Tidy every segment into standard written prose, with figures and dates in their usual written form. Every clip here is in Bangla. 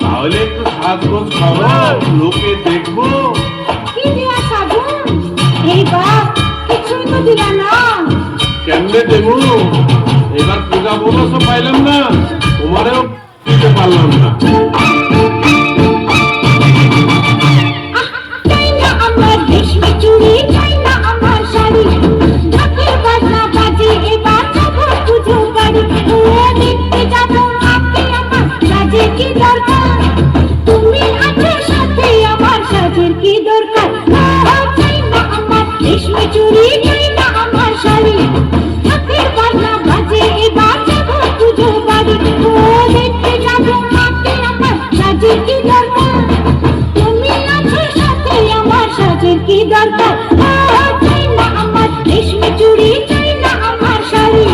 তাহলে একটু সাজগোজ করো, লোকে দেখবো। কি দিয়া সাজুন? এই বাপ কিছুই তো দিলা না। কেমনে দেবো? এবার পূজা বোনাসও পাইলাম না, তোমারেও দিতে পারলাম না। চাই না আমার রেশমি চুড়ি, চাই না আমার শাড়ি, ঢাকের বাজনা বাজে এবার যাবো পুজো বাড়ি। ও দেখতে যাবো মাকে আমার সাজের কি দরকার, তুমি আছো সাথে আমার সাজের কি দরকার। চাই না আমার রেশমি চুড়ি, চাই না আমার শাড়ি, ঢাকের বাজনা বাজে এবার যাবো পুজো বাড়ি। ও দেখতে যাবো মাকে আমার সাজের কি দরকার, তুমি আছো সাথে আমার সাজের কি দরকার। চাই না আমার রেশমি চুড়ি, চাই না আমার শাড়ি,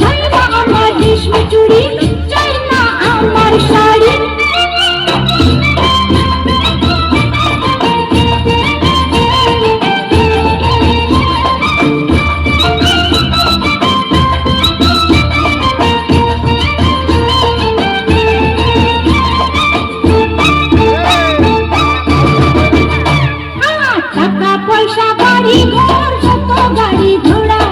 চাই না আমার রেশমি চুড়ি, চাই না আমার শাড়ি। টাকা পয়সা বাড়ি ঘর যত গাড়ি ঘোড়া,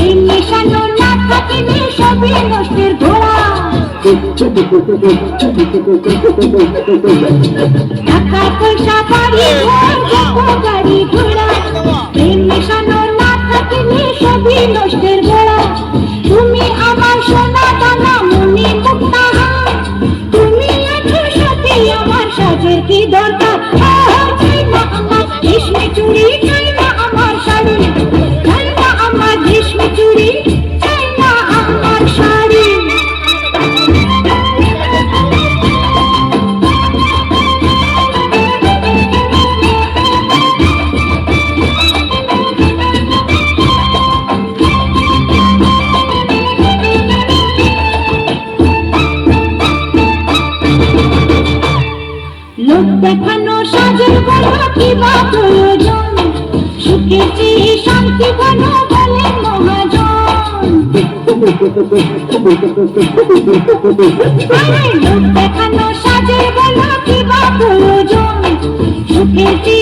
এই নিশানো না থাকলে সবই নষ্টের ঘোড়া। টাকা পয়সা বাড়ি ঘর যত গাড়ি ঘোড়া, এই নিশানো না থাকলে সবই নষ্টের ঘোড়া। তুমি আমার সোনা দানা মনি মুক্তা, তুমি আছো সাথে আমার সাজের কি দরকার। চাই না আমার রেশমি চুড়ি, চাই না আমার শাড়ি, চাই না আমার রেশমি চুড়ি, চাই না আমার শাড়ি। লোক দেখানো সাজের বড় কি বা প্রয়োজন, সুখের চেয়ে শান্তি বড় বলে মহাজন। লোক দেখানো সাজের বড় কি বা প্রয়োজন, সুখের চেয়ে